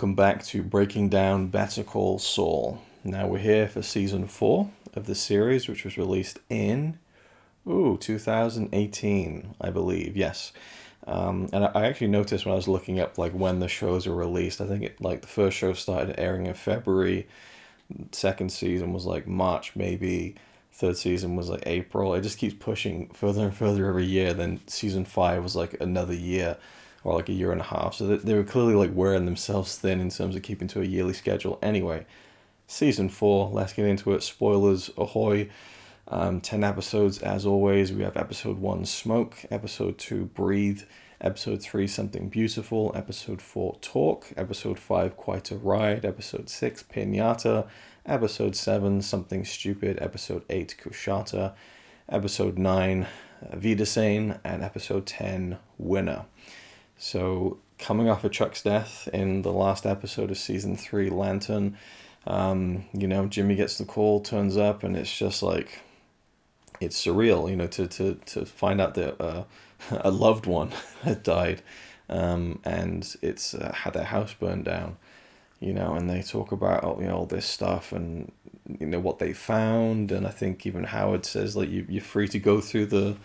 welcome back to Breaking Down Better Call Saul. Now we're here for season 4 of the series, which was released in 2018, I believe. Yes. And I actually noticed when I was looking up like when the shows were released. I think the first show started airing in February, second season was like March maybe, third season was like April. It just keeps pushing further and further every year. Then season 5 was like another year or like a year and a half. So they were clearly like wearing themselves thin in terms of keeping to a yearly schedule. Anyway, season 4, let's get into it. Spoilers ahoy. 10 episodes as always. We have episode 1, Smoke, episode 2, Breathe, episode 3, Something Beautiful, episode 4, Talk, episode 5, Quite a Ride, episode 6, Pinata, episode 7, Something Stupid, episode 8, Kushata, episode 9, Vidasane, and episode 10, Winner. So, coming off of Chuck's death in the last episode of season 3, Lantern, Jimmy gets the call, turns up, and it's just like, it's surreal, to find out that a loved one had died, and it's had their house burned down, and they talk about all this stuff and what they found, and I think even Howard says like you're free to go through the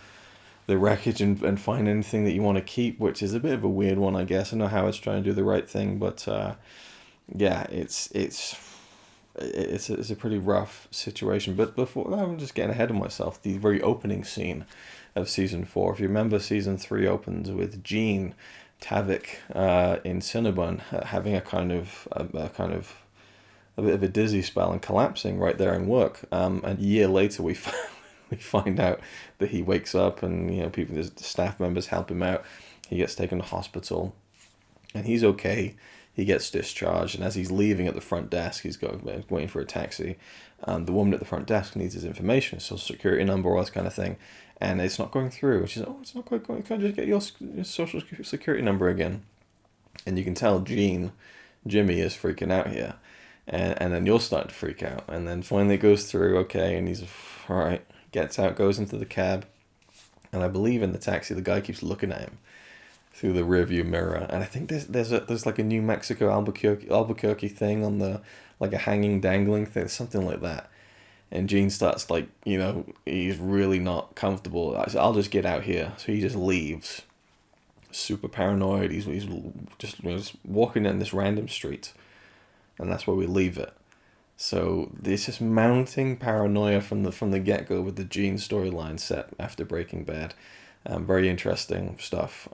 wreckage and find anything that you want to keep, which is a bit of a weird one, I guess. I know Howard's trying to do the right thing, but yeah, it's a pretty rough situation. But before, I'm just getting ahead of myself. The very opening scene of season 4, if you remember, season 3 opens with Gene Tavik in Cinnabon having a bit of a dizzy spell and collapsing right there in work. And a year later, we find out that he wakes up and the staff members help him out. He gets taken to hospital, and he's okay. He gets discharged, and as he's leaving at the front desk, he's waiting for a taxi. The woman at the front desk needs his information, social security number, all that kind of thing, and it's not going through. She's like, it's not quite going. Can I just get your social security number again? And you can tell Jimmy is freaking out here, and then you're starting to freak out, and then finally it goes through, okay, and he's all right. Gets out, goes into the cab, and I believe in the taxi the guy keeps looking at him through the rearview mirror, and I think there's like a New Mexico Albuquerque thing on the, like a hanging dangling thing, something like that. And Gene starts like, he's really not comfortable. I'll just get out here. So he just leaves, super paranoid. He's just walking down this random street, and that's where we leave it. So there's just mounting paranoia from the get-go with the Gene storyline set after Breaking Bad. Very interesting stuff.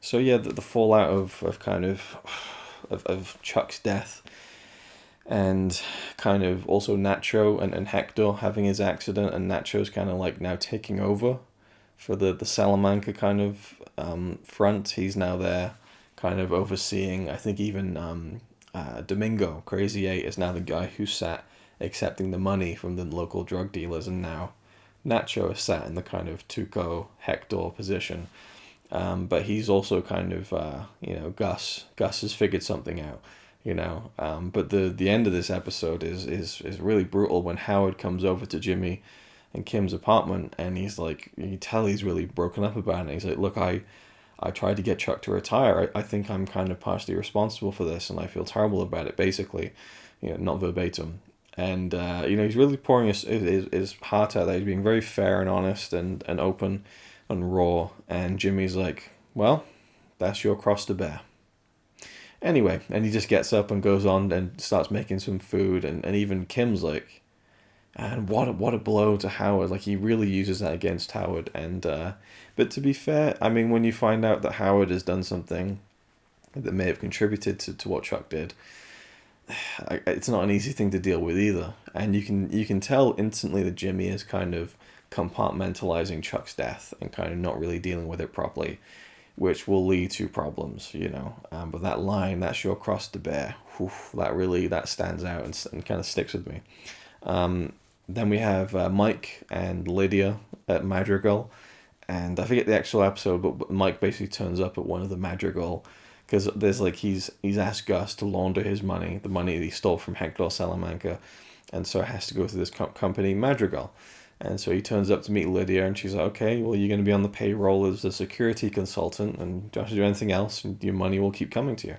So yeah, the fallout of Chuck's death, and kind of also Nacho and Hector having his accident, and Nacho's kind of like now taking over for the Salamanca kind of front. He's now there kind of overseeing, I think even Domingo, Crazy 8, is now the guy who sat accepting the money from the local drug dealers, and now Nacho is sat in the kind of Tuco Hector position. But he's also kind of, Gus has figured something out, But the end of this episode is really brutal when Howard comes over to Jimmy and Kim's apartment, and he's like, you can tell he's really broken up about it. He's like, look, I tried to get Chuck to retire. I think I'm kind of partially responsible for this, and I feel terrible about it, basically, not verbatim. And, he's really pouring his heart out there. He's being very fair and honest and open and raw. And Jimmy's like, well, that's your cross to bear. Anyway, and he just gets up and goes on and starts making some food. And even Kim's like, and what a blow to Howard. Like, he really uses that against Howard. And but to be fair, I mean, when you find out that Howard has done something that may have contributed to what Chuck did, it's not an easy thing to deal with either. And you can tell instantly that Jimmy is kind of compartmentalizing Chuck's death and kind of not really dealing with it properly, which will lead to problems, But that line, that's your cross to bear, that stands out and kind of sticks with me. Then we have Mike and Lydia at Madrigal, and I forget the actual episode, but Mike basically turns up at one of the Madrigal, because there's like he's asked Gus to launder his money, the money that he stole from Hector Salamanca, and so it has to go through this company Madrigal. And so he turns up to meet Lydia, and she's like, okay, well, you're going to be on the payroll as a security consultant, and don't have to do anything else, and your money will keep coming to you.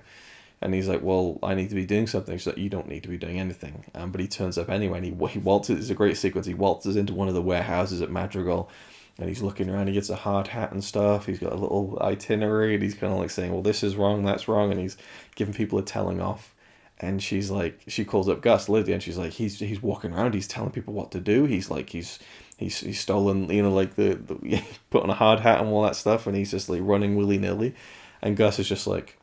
And he's like, well, I need to be doing something. She's like, you don't need to be doing anything. But he turns up anyway, and he waltzes. It's a great sequence. He waltzes into one of the warehouses at Madrigal, and he's looking around. He gets a hard hat and stuff. He's got a little itinerary, and he's kind of like saying, well, this is wrong, that's wrong, and he's giving people a telling off. And she's like, she calls up Gus, Lydia, and she's like, he's walking around, he's telling people what to do. He's like, he's stolen, like the putting a hard hat and all that stuff, and he's just like running willy nilly. And Gus is just like,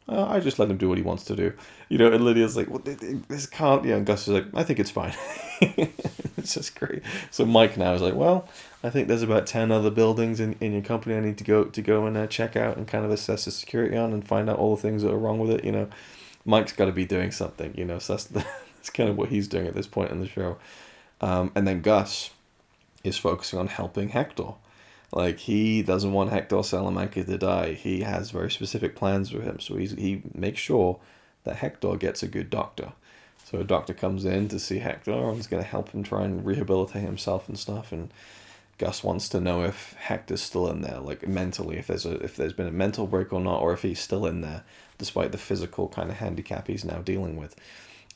oh, I just let him do what he wants to do, And Lydia's like, well, this can't, and Gus is like, I think it's fine. It's just great. So Mike now is like, well, I think there's about 10 other buildings in your company I need to go and check out and kind of assess the security on and find out all the things that are wrong with it. Mike's got to be doing something, so that's kind of what he's doing at this point in the show. And then Gus is focusing on helping Hector. Like, he doesn't want Hector Salamanca to die. He has very specific plans with him, so he makes sure that Hector gets a good doctor. So a doctor comes in to see Hector and is going to help him try and rehabilitate himself and stuff. And Gus wants to know if Hector's still in there, like mentally, if there's been a mental break or not, or if he's still in there, despite the physical kind of handicap he's now dealing with.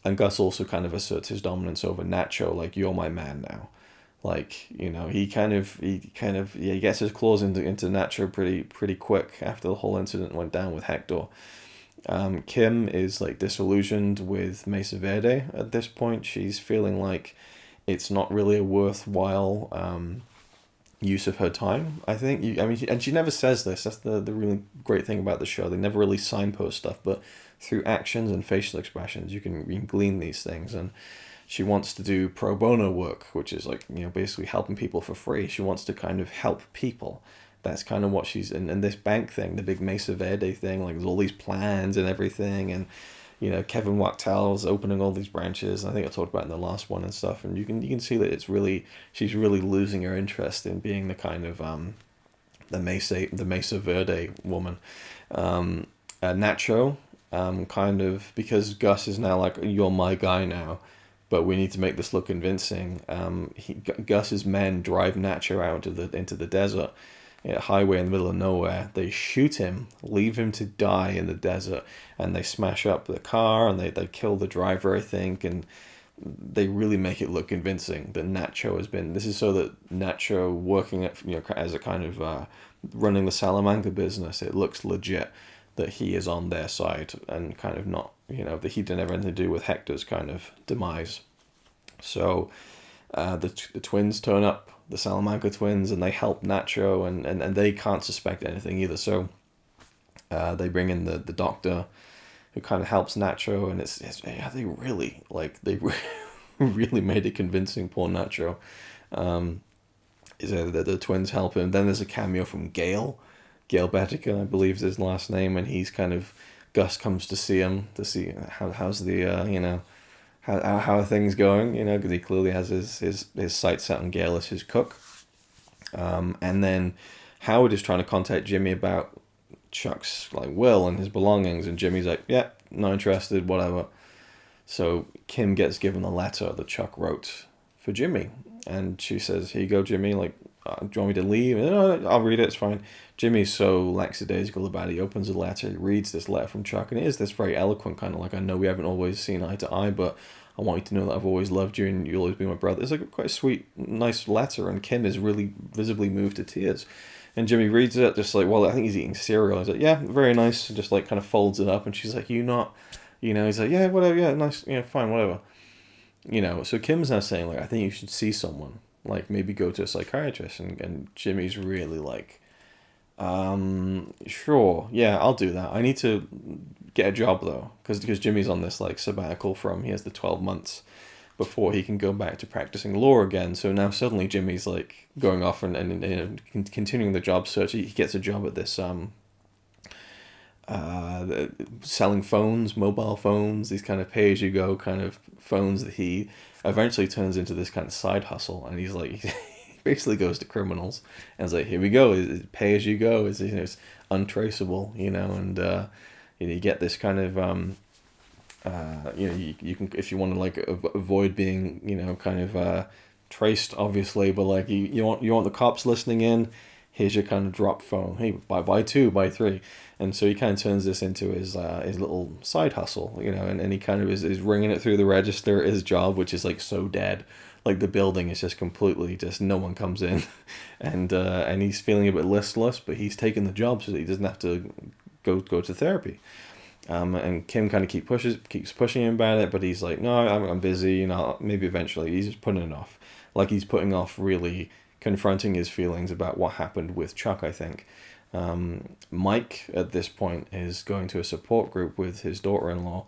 And Gus also kind of asserts his dominance over Nacho, like, you're my man now. Like, he gets his claws into Nacho pretty quick after the whole incident went down with Hector. Kim is like disillusioned with Mesa Verde at this point. She's feeling like it's not really a worthwhile use of her time, I think. And she never says this. That's the really great thing about the show. They never really signpost stuff, but through actions and facial expressions, you can glean these things. And she wants to do pro bono work, which is like, basically helping people for free. She wants to kind of help people. That's kind of what she's in. And this bank thing, the big Mesa Verde thing, like, there's all these plans and everything. And, Kevin Wachtel's opening all these branches. I think I talked about in the last one and stuff. And you can see that she's really losing her interest in being the kind of the Mesa Verde woman. Nacho, kind of, because Gus is now like, you're my guy now, but we need to make this look convincing. Gus's men drive Nacho out into the desert, a highway in the middle of nowhere. They shoot him, leave him to die in the desert, and they smash up the car, and they kill the driver, I think, and they really make it look convincing that Nacho has been. This is so that Nacho, working at as a kind of running the Salamanca business, it looks legit that he is on their side and kind of not, that he didn't have anything to do with Hector's kind of demise. So the twins turn up, the Salamanca twins, and they help Nacho, and they can't suspect anything either. So they bring in the doctor, who kind of helps Nacho, and they really made it convincing. Poor Nacho. The twins help him. Then there's a cameo from Gale Betica, I believe is his last name, and he's kind of, Gus comes to see him to see how's the how are things going, because he clearly has his sights set on Gale as his cook. And then Howard is trying to contact Jimmy about Chuck's will and his belongings, and Jimmy's like, yeah, not interested, whatever. So Kim gets given a letter that Chuck wrote for Jimmy, and she says, here you go, Jimmy, do you want me to leave? I'll read it, it's fine. Jimmy's so lackadaisical about it. He opens the letter, he reads this letter from Chuck, and it is this very eloquent kind of I know we haven't always seen eye to eye, but I want you to know that I've always loved you and you'll always be my brother. It's quite a sweet, nice letter, and Kim is really visibly moved to tears. And Jimmy reads it, just I think he's eating cereal. He's like, yeah, very nice, and just kind of folds it up, and she's like, you not, he's like, yeah, whatever, yeah, nice, fine, whatever. So Kim's now saying, I think you should see someone, maybe go to a psychiatrist, and Jimmy's really sure, yeah, I'll do that. I need to get a job though, because Jimmy's on this sabbatical he has the 12 months before he can go back to practicing law again. So now suddenly Jimmy's going off and continuing the job search. He gets a job at this selling phones, mobile phones, these kind of pay-as-you-go kind of phones that he eventually turns into this kind of side hustle. And he's he basically goes to criminals and is here we go, it's pay-as-you-go, it's untraceable, and you get this kind of you can, if you want to avoid being kind of traced, obviously, but you want the cops listening in, here's your kind of drop phone. Hey, buy two, buy three. And so he kind of turns this into his little side hustle, and he kind of is ringing it through the register at his job, which is like so dead. Like the building is just completely just no one comes in, and he's feeling a bit listless, but he's taking the job so that he doesn't have to go to therapy. And Kim kind of keeps pushing him about it, but he's like, no, I'm busy, maybe eventually. He's just putting it off. Like he's putting off really confronting his feelings about what happened with Chuck, I think. Mike at this point is going to a support group with his daughter-in-law,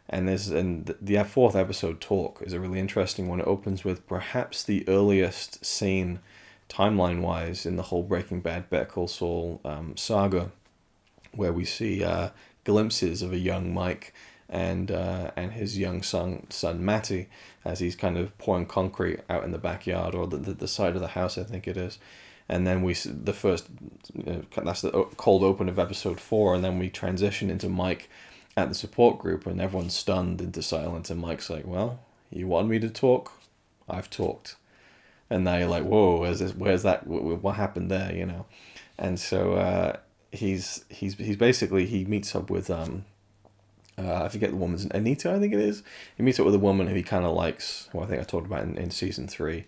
and the fourth episode, Talk, is a really interesting one. It opens with perhaps the earliest scene timeline-wise in the whole Breaking Bad Better Call Saul saga, where we see glimpses of a young Mike and his young son Matty, as he's kind of pouring concrete out in the backyard, or the side of the house, I think it is. And then we the first that's the cold open of episode 4, and then we transition into Mike at the support group, and everyone's stunned into silence, and Mike's like, well, you wanted me to talk, I've talked. And now you're like, whoa, where's that, what happened there, And so he's basically, he meets up with I forget the woman's, Anita, I think it is. He meets up with a woman who he kind of likes, who I think I talked about in season 3,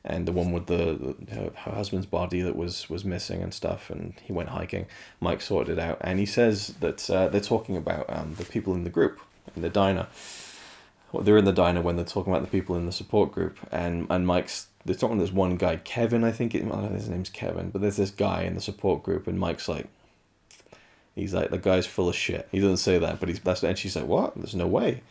and the one with her husband's body that was missing and stuff, and he went hiking. Mike sorted it out, and he says that they're talking about the people in the group, in the diner. Well, they're in the diner when they're talking about the people in the support group, and they're talking to this one guy, Kevin, I don't know if his name's Kevin, but there's this guy in the support group, and Mike's like, he's like, the guy's full of shit. He doesn't say that, but and she's like, what? There's no way.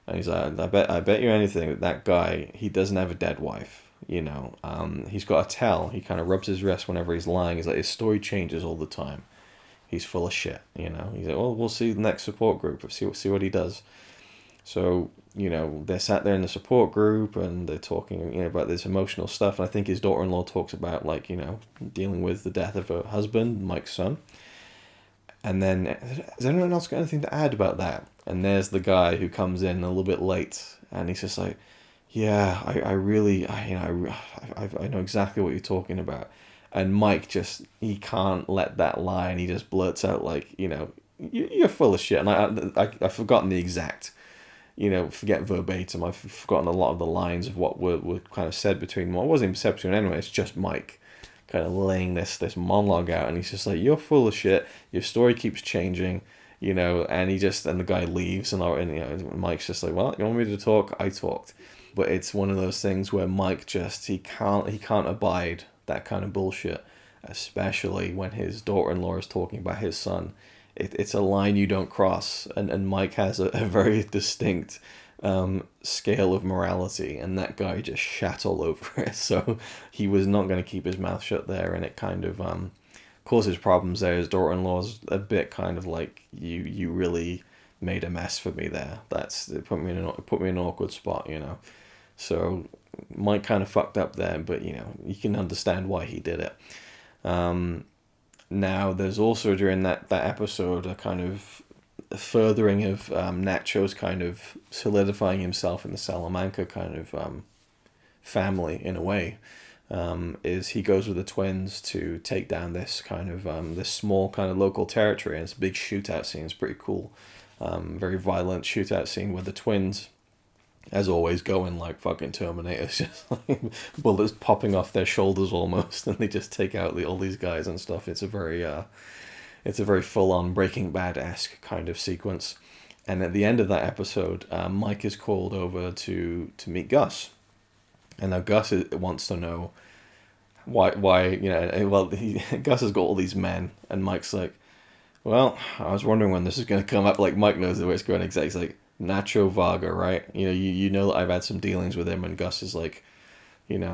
And he's like, I bet you anything that guy, he doesn't have a dead wife. He's got a towel. He kind of rubs his wrist whenever he's lying. He's like, his story changes all the time. He's full of shit. He's like, well, we'll see the next support group. See what he does. So they're sat there in the support group, and they're talking about this emotional stuff. And I think his daughter-in-law talks about dealing with the death of her husband, Mike's son. And then, has anyone else got anything to add about that? And there's the guy who comes in a little bit late, and he's just like, yeah, I know exactly what you're talking about. And Mike he can't let that lie, and he just blurts out like, you're full of shit. And I've forgotten the exact, forget verbatim, I've forgotten a lot of the lines of what were kind of said between them. Well, it wasn't even said between anyone, it's just Mike kind of laying this monologue out, and he's just like, you're full of shit, your story keeps changing, and the guy leaves, and Mike's just like, well, you want me to talk? I talked. But it's one of those things where Mike he can't abide that kind of bullshit, especially when his daughter-in-law is talking about his son. It's a line you don't cross, and Mike has a very distinct scale of morality, and that guy just shat all over it. So he was not going to keep his mouth shut there, and it kind of causes problems there. His daughter-in-law's a bit kind of like, you really made a mess for me there. It put me in an awkward spot, So Mike kind of fucked up there, but you can understand why he did it. Now there's also during that episode a kind of furthering of Nacho's kind of solidifying himself in the Salamanca kind of family in a way. Is he goes with the twins to take down this kind of this small kind of local territory, and it's a big shootout scene. It's pretty cool. Very violent shootout scene where the twins, as always, go in like fucking Terminators, just like bullets popping off their shoulders almost, and they just take out all these guys and stuff. It's a very full-on Breaking Bad-esque kind of sequence. And at the end of that episode, Mike is called over to meet Gus. And now Gus wants to know why Gus has got all these men, and Mike's like, well, I was wondering when this is going to come up. Like, Mike knows the way it's going exactly. He's like, Nacho Varga, right? You know that I've had some dealings with him, and Gus is like, and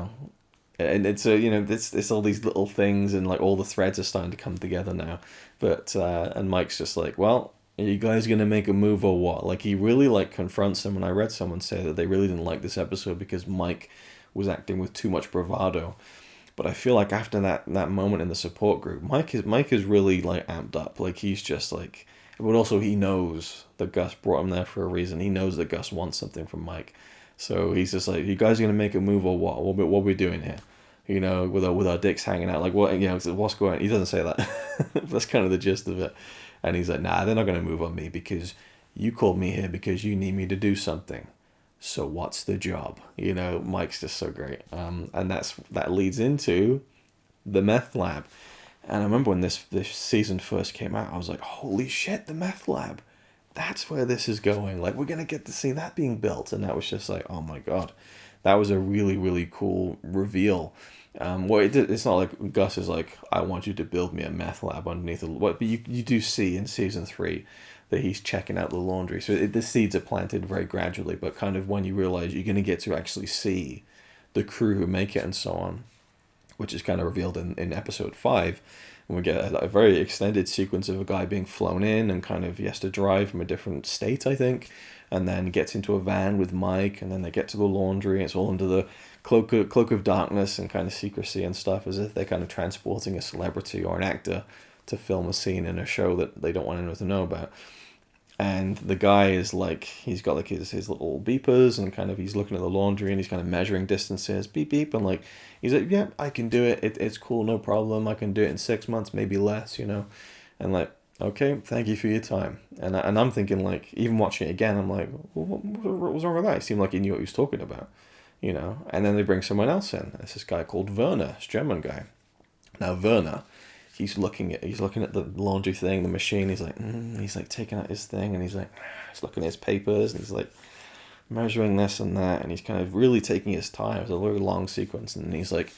it's it's all these little things, and like all the threads are starting to come together now. But and Mike's just like, well, are you guys gonna make a move or what? Like, he really like confronts him, and I read someone say that they really didn't like this episode because Mike was acting with too much bravado. But I feel like after that moment in the support group, Mike is really like amped up. Like, he's just like, but also he knows that Gus brought him there for a reason. He knows that Gus wants something from Mike. So he's just like, you guys are going to make a move or what? What are we doing here? with our dicks hanging out. Like, what, what's going on? He doesn't say that. That's kind of the gist of it. And he's like, nah, they're not going to move on me because you called me here because you need me to do something. So what's the job? Mike's just so great. And that leads into the meth lab. And I remember when this season first came out, I was like, holy shit, the meth lab. That's where this is going. Like, we're going to get to see that being built. And that was just like, oh my God. That was a really, really cool reveal. It's not like Gus is like, I want you to build me a meth lab underneath but you do see in season 3 that he's checking out the laundry. So the seeds are planted very gradually, but kind of when you realize you're going to get to actually see the crew who make it and so on, which is kind of revealed in episode 5. And we get a very extended sequence of a guy being flown in and kind of he has to drive from a different state, I think, and then gets into a van with Mike, and then they get to the laundry. It's all under the cloak of darkness and kind of secrecy and stuff, as if they're kind of transporting a celebrity or an actor to film a scene in a show that they don't want anyone to know about. And the guy is like, he's got like his little beepers and kind of he's looking at the laundry and he's kind of measuring distances, beep, beep. And like, he's like, yeah, I can do it. It's cool, no problem. I can do it in 6 months, maybe less, And like, okay, thank you for your time. And I'm thinking like, even watching it again, I'm like, well, what was wrong with that? It seemed like he knew what he was talking about, And then they bring someone else in. It's this guy called Werner, this German guy. Now, Werner, he's looking at the laundry thing, the machine. He's like, he's like taking out his thing, and he's looking at his papers, and he's like measuring this and that, and he's kind of really taking his time. It's a very long sequence, and he's like,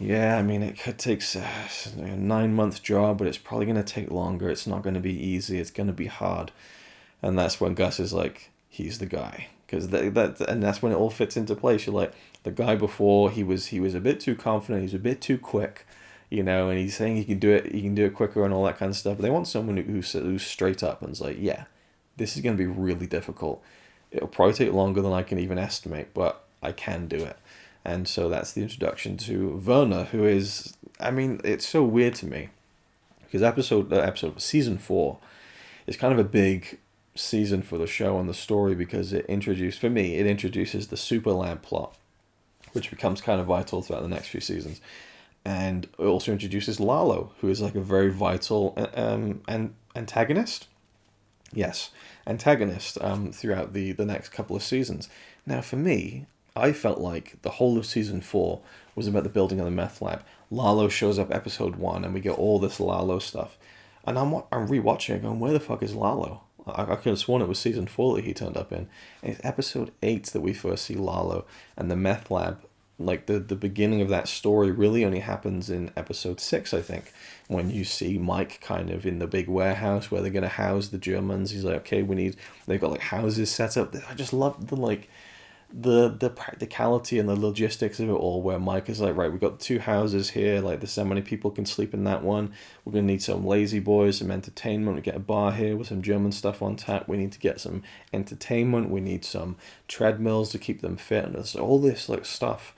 yeah, I mean, it could take a 9-month job, but it's probably going to take longer. It's not going to be easy. It's going to be hard. And that's when Gus is like, he's the guy. Because that's when it all fits into place. You're like, the guy before, he was a bit too confident. He was a bit too quick. And he's saying he can do it quicker and all that kind of stuff. But they want someone who's straight up and is like, yeah, this is going to be really difficult. It'll probably take longer than I can even estimate, but I can do it. And so that's the introduction to Werner, who is, I mean, it's so weird to me because season 4 is kind of a big season for the show and the story because it introduces the super lab plot, which becomes kind of vital throughout the next few seasons. And it also introduces Lalo, who is like a very vital antagonist. Yes, antagonist throughout the next couple of seasons. Now, for me, I felt like the whole of season 4 was about the building of the meth lab. Lalo shows up episode 1, and we get all this Lalo stuff. And I'm rewatching it going, where the fuck is Lalo? I could have sworn it was season 4 that he turned up in. And it's episode 8 that we first see Lalo and the meth lab. Like the beginning of that story really only happens in episode 6, I think, when you see Mike kind of in the big warehouse where they're going to house the Germans. He's like, okay, they've got like houses set up. I just love the practicality and the logistics of it all, where Mike is like, right, we've got 2 houses here, like there's so many people can sleep in that one. We're going to need some lazy boys, some entertainment. We get a bar here with some German stuff on tap. We need to get some entertainment. We need some treadmills to keep them fit. And there's all this like stuff.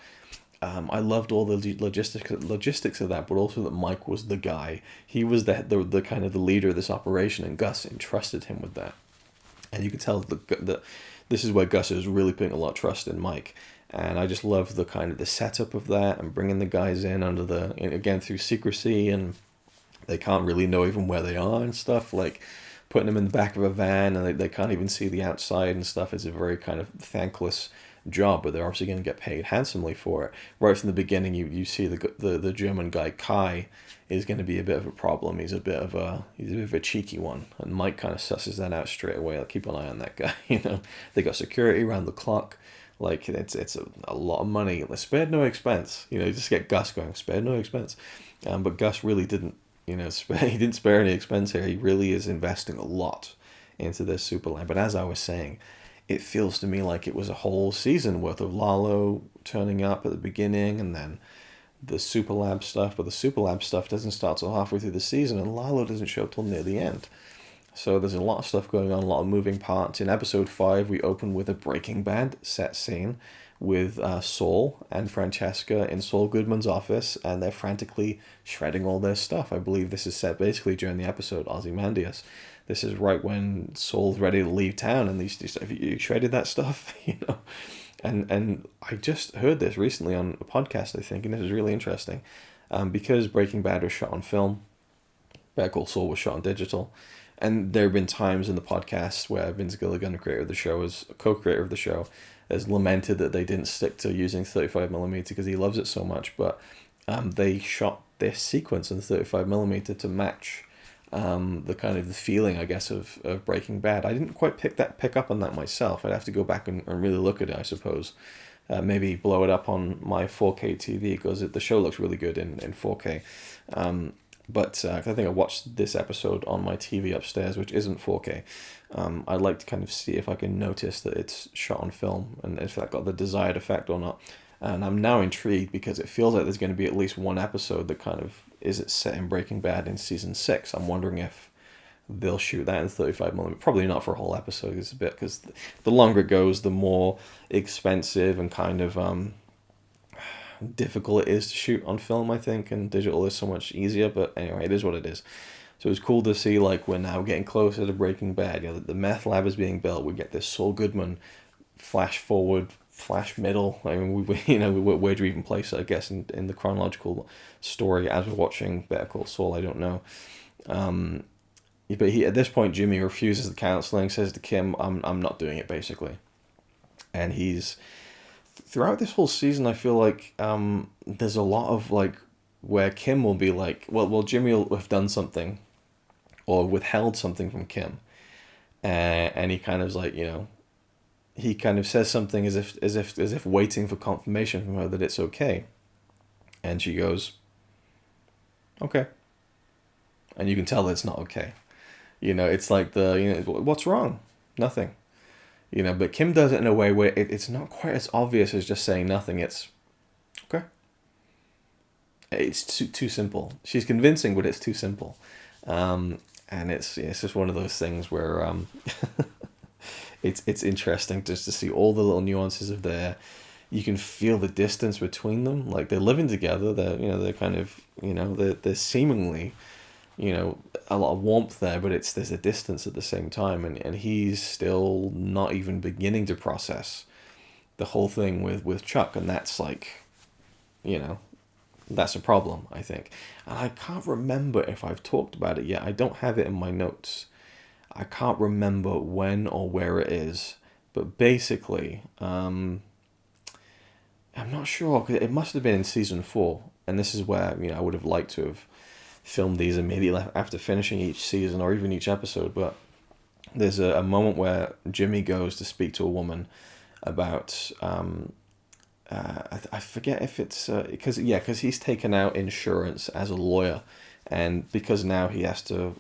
I loved all the logistics of that, but also that Mike was the guy. He was the kind of the leader of this operation, and Gus entrusted him with that. And you can tell that this is where Gus is really putting a lot of trust in Mike. And I just love the kind of the setup of that and bringing the guys in again through secrecy, and they can't really know even where they are and stuff, like putting them in the back of a van and they can't even see the outside and stuff. It's a very kind of thankless job, but they're obviously going to get paid handsomely for it. Right from the beginning, you see the German guy Kai is going to be a bit of a problem. He's a bit of a cheeky one, and Mike kind of susses that out straight away. Like, keep an eye on that guy. They got security around the clock. Like, it's a lot of money. Spared no expense. Just get Gus going. Spared no expense. But Gus really didn't. He didn't spare any expense here. He really is investing a lot into this super lab. But as I was saying, it feels to me like it was a whole season worth of Lalo turning up at the beginning and then the Super Lab stuff. But the Super Lab stuff doesn't start till halfway through the season, and Lalo doesn't show up till near the end. So there's a lot of stuff going on, a lot of moving parts. In episode 5, we open with a Breaking Bad set scene with Saul and Francesca in Saul Goodman's office, and they're frantically shredding all their stuff. I believe this is set basically during the episode Ozymandias. This is right when Saul's ready to leave town, and these have you shredded that stuff, And I just heard this recently on a podcast, I think, and this is really interesting. Because Breaking Bad was shot on film, Better Call Saul was shot on digital, and there have been times in the podcast where Vince Gilligan, the creator of the show, as co-creator of the show, has lamented that they didn't stick to using 35mm because he loves it so much, but they shot this sequence in 35mm to match the kind of the feeling, I guess, of Breaking Bad. I didn't quite pick up on that myself. I'd have to go back and really look at it, I suppose. Maybe blow it up on my 4K TV because the show looks really good in 4K. But I think I watched this episode on my TV upstairs, which isn't 4K. I'd like to kind of see if I can notice that it's shot on film and if that got the desired effect or not. And I'm now intrigued because it feels like there's going to be at least one episode that kind of is it set in Breaking Bad in season 6. I'm wondering if they'll shoot that in 35mm. Probably not for a whole episode. It's a bit because the longer it goes, the more expensive and kind of difficult it is to shoot on film, I think, and digital is so much easier. But anyway, it is what it is. So it's cool to see like we're now getting closer to Breaking Bad. You know, the meth lab is being built. We get this Saul Goodman flash forward, flash middle. I mean, where do we even place it? I guess in the chronological story as we're watching Better Call Saul. I don't know. But he at this point, Jimmy refuses the counseling. Says to Kim, "I'm not doing it," basically. And he's throughout this whole season. I feel like there's a lot of like where Kim will be like, well, Jimmy will have done something or withheld something from Kim, and he kind of is like, he kind of says something as if waiting for confirmation from her that it's okay, and she goes, okay, and you can tell that it's not okay. It's like what's wrong? Nothing. But Kim does it in a way where it's not quite as obvious as just saying nothing. It's okay. It's too simple. She's convincing, but it's too simple. And it's just one of those things where it's interesting just to see all the little nuances of there. You can feel the distance between them. Like they're living together. They're kind of they're seemingly a lot of warmth there, but there's a distance at the same time, and he's still not even beginning to process the whole thing with Chuck, and that's like, that's a problem, I think. And I can't remember if I've talked about it yet. I don't have it in my notes. I can't remember when or where it is, but basically, I'm not sure, because it must have been in season 4, and this is where I would have liked to have filmed these immediately after finishing each season or even each episode, but there's a moment where Jimmy goes to speak to a woman about I forget if it's because he's taken out insurance as a lawyer, and because now he has to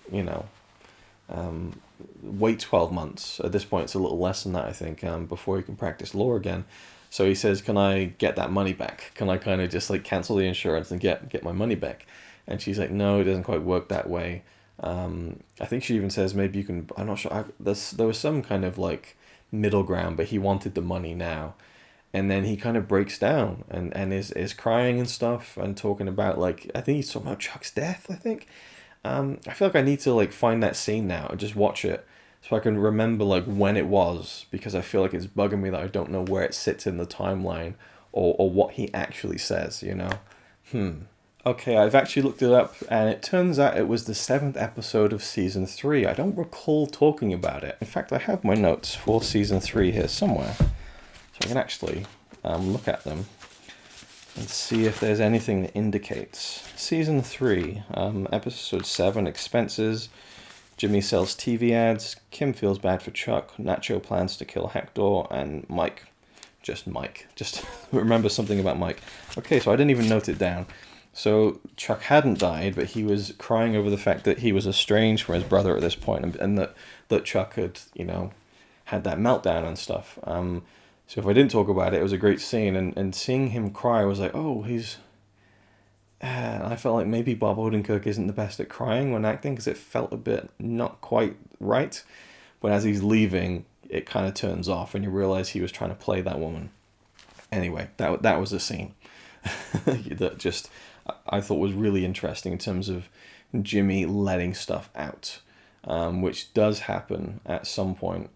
wait 12 months. At this point it's a little less than that, I think, before he can practice law again. So he says, can I get that money back? Can I kind of just like cancel the insurance and get my money back? And she's like, no, it doesn't quite work that way. I think she even says maybe you can. I'm not sure. There was some kind of like middle ground, but he wanted the money now, and then he kind of breaks down and is crying and stuff and talking about like I think he's talking about Chuck's death. I think. I feel like I need to like find that scene now and just watch it so I can remember like when it was, because I feel like it's bugging me that I don't know where it sits in the timeline or what he actually says. Okay, I've actually looked it up, and it turns out it was the 7th episode of Season 3. I don't recall talking about it. In fact, I have my notes for Season 3 here somewhere, so I can actually look at them and see if there's anything that indicates. Season 3, Episode 7, Expenses. Jimmy sells TV ads. Kim feels bad for Chuck. Nacho plans to kill Hector. And Mike. Just Mike. Just remember something about Mike. Okay, so I didn't even note it down. So Chuck hadn't died, but he was crying over the fact that he was estranged from his brother at this point, and that Chuck had, had that meltdown and stuff. So if I didn't talk about it, it was a great scene, and seeing him cry was like, oh, he's... I felt like maybe Bob Odenkirk isn't the best at crying when acting, because it felt a bit not quite right. But as he's leaving, it kind of turns off, and you realize he was trying to play that woman. Anyway, that was a scene that just... I thought was really interesting in terms of Jimmy letting stuff out, which does happen at some point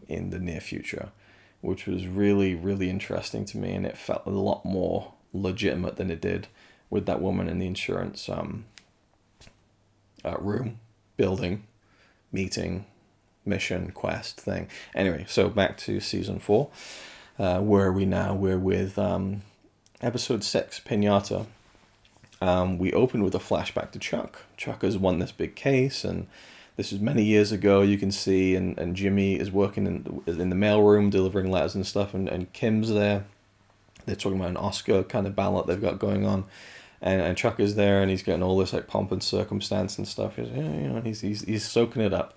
in the near future. which was really, really interesting to me, and it felt a lot more legitimate than it did with that woman in the insurance room, building, meeting, mission, quest thing. Anyway, so back to season 4. Where are we now? We're with episode 6, Pinata. We opened with a flashback to Chuck. Chuck has won this big case, and this is many years ago, you can see, and Jimmy is working in the mailroom delivering letters and stuff, and Kim's there. They're talking about an Oscar kind of ballot they've got going on, and Chuck is there, and he's getting all this like pomp and circumstance and stuff. And he's soaking it up,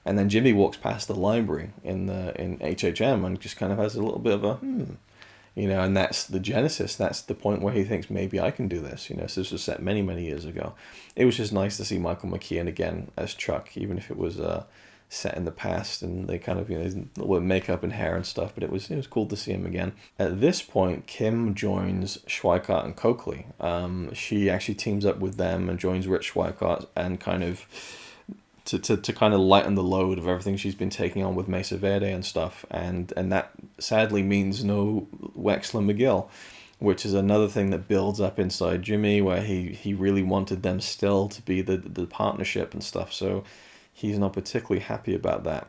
and then Jimmy walks past the library in HHM and just kind of has a little bit of a and that's the genesis. That's the point where he thinks maybe I can do this. So this was set many, many years ago. It was just nice to see Michael McKean again as Chuck, even if it was set in the past and they kind of with makeup and hair and stuff. But it was cool to see him again. At this point, Kim joins Schweikart and Coakley. She actually teams up with them and joins Rich Schweikart and kind of to kind of lighten the load of everything she's been taking on with Mesa Verde and stuff, and that sadly means no Wexler McGill, which is another thing that builds up inside Jimmy, where he really wanted them still to be the partnership and stuff, so he's not particularly happy about that.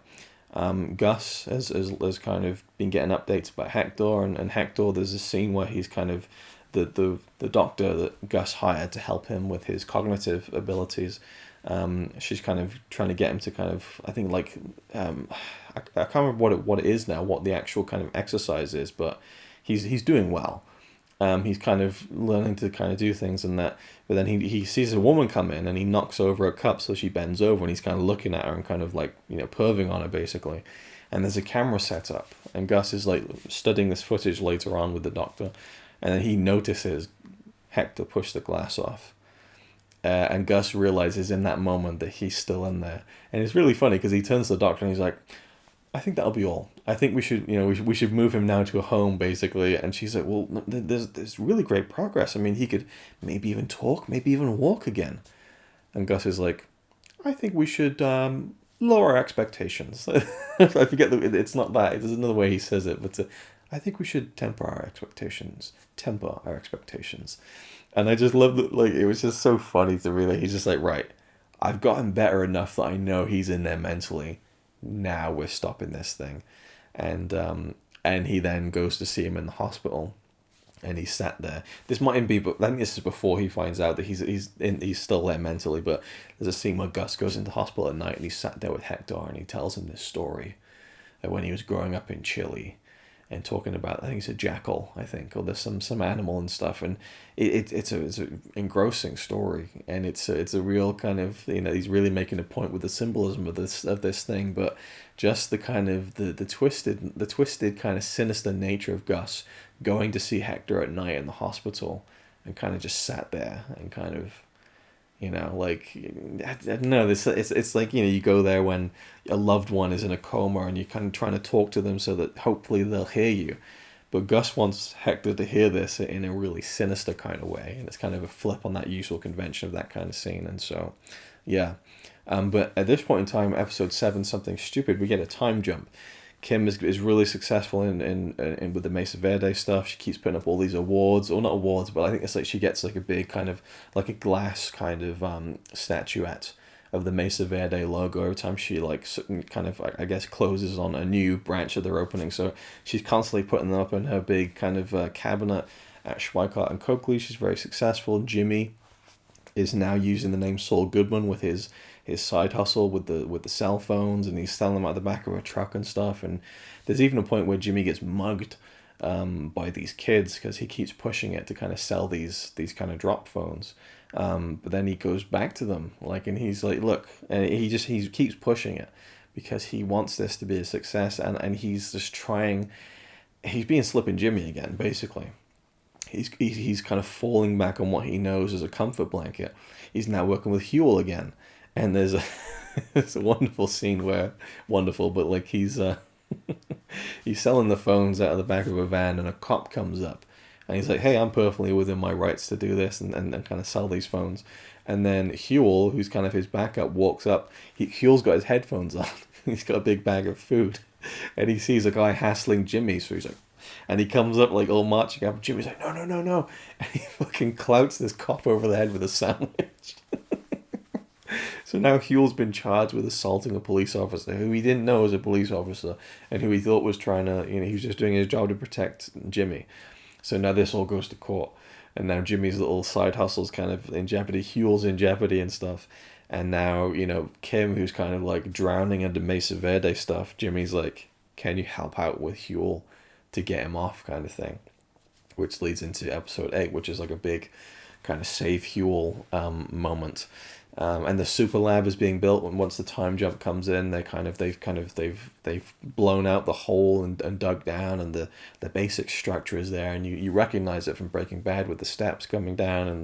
Gus has kind of been getting updates about Hector, and Hector, there's a scene where he's kind of the doctor that Gus hired to help him with his cognitive abilities. She's kind of trying to get him to kind of, I think I can't remember what it is now, what the actual kind of exercise is, but he's doing well. He's kind of learning to kind of do things and that, but then he sees a woman come in and he knocks over a cup, so she bends over and he's kind of looking at her and kind of like, perving on her basically. And there's a camera set up, and Gus is like studying this footage later on with the doctor, and then he notices Hector push the glass off. And Gus realizes in that moment that he's still in there, and it's really funny because he turns to the doctor and he's like, "I think that'll be all. I think we should, we should move him now to a home, basically." And she's like, "Well, there's really great progress. I mean, he could maybe even talk, maybe even walk again." And Gus is like, "I think we should lower our expectations." I forget it's not that. There's another way he says it, but I think we should temper our expectations. And I just love that, like, it was just so funny to me that he's just like, right, I've gotten better enough that I know he's in there mentally. Now we're stopping this thing. And he then goes to see him in the hospital, and he's sat there. This mightn't be, but I think this is before he finds out that he's still there mentally. But there's a scene where Gus goes into hospital at night, and he's sat there with Hector, and he tells him this story that when he was growing up in Chile, and talking about, I think it's a jackal, or there's some animal and stuff, and it's an engrossing story, and it's a real kind of, he's really making a point with the symbolism of this thing, but just the kind of the twisted kind of sinister nature of Gus going to see Hector at night in the hospital, and kind of just sat there and kind of, like, I don't know, it's like, you go there when a loved one is in a coma and you're kind of trying to talk to them so that hopefully they'll hear you. But Gus wants Hector to hear this in a really sinister kind of way, and it's kind of a flip on that usual convention of that kind of scene. And so, yeah. But at this point in time, episode 7, Something Stupid, we get a time jump. Kim is really successful in with the Mesa Verde stuff. She keeps putting up all these awards, or not awards, but I think it's like she gets like a big kind of like a glass kind of statuette of the Mesa Verde logo every time she like kind of, I guess, closes on a new branch of their opening. So she's constantly putting them up in her big kind of cabinet at Schweikart and Coakley. She's very successful. Jimmy is now using the name Saul Goodman with his side hustle with the cell phones, and he's selling them out the back of a truck and stuff. And there's even a point where Jimmy gets mugged by these kids because he keeps pushing it to kind of sell these kind of drop phones. But then he goes back to them, like, and he's like, look, and he keeps pushing it because he wants this to be a success, and he's just trying. He's being Slippin' Jimmy again, basically. He's kind of falling back on what he knows as a comfort blanket. He's now working with Huel again. And there's a wonderful scene where, but like he's selling the phones out of the back of a van, and a cop comes up, and he's like, "Hey, I'm perfectly within my rights to do this and kind of sell these phones." And then Huel, who's kind of his backup, walks up. Huel's got his headphones on, he's got a big bag of food, and he sees a guy hassling Jimmy, so he's like, and he comes up like all marching up. Jimmy's like, no, no, no, no, and he fucking clouts this cop over the head with a sandwich. So now Huel's been charged with assaulting a police officer who he didn't know was a police officer and who he thought was trying to, he was just doing his job to protect Jimmy. So now this all goes to court. And now Jimmy's little side hustle's kind of in jeopardy. Huel's in jeopardy and stuff. And now, Kim, who's kind of like drowning under Mesa Verde stuff, Jimmy's like, can you help out with Huel to get him off kind of thing? Which leads into episode 8, which is like a big kind of save Huel moment. And the super lab is being built. And once the time jump comes in, they've blown out the hole and dug down, and the basic structure is there, and you recognize it from Breaking Bad with the steps coming down and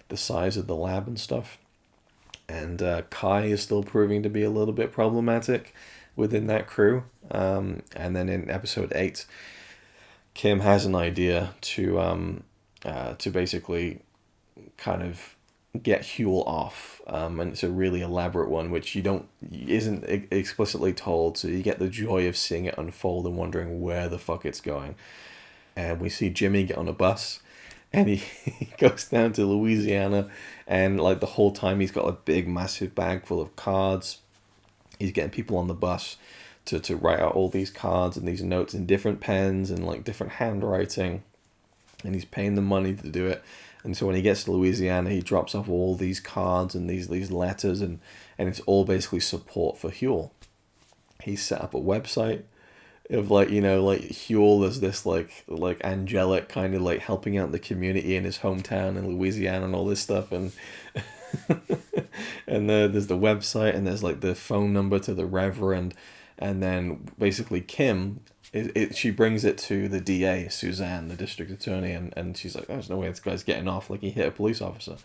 the size of the lab and stuff. And Kai is still proving to be a little bit problematic within that crew. And then in episode 8, Kim has an idea to basically kind of get Huel off, and it's a really elaborate one, which isn't explicitly told, so you get the joy of seeing it unfold and wondering where the fuck it's going. And we see Jimmy get on a bus, and he goes down to Louisiana, and like the whole time he's got a big massive bag full of cards. He's getting people on the bus to write out all these cards and these notes in different pens and like different handwriting, and he's paying them money to do it. And so when he gets to Louisiana, he drops off all these cards and these letters, and it's all basically support for Huel. He set up a website of like Huel as this like angelic kind of like helping out the community in his hometown in Louisiana and all this stuff, and and there's the website, and there's like the phone number to the Reverend, and then basically Kim. She brings it to the DA, Suzanne, the district attorney, and she's like, oh, there's no way this guy's getting off, like he hit a police officer.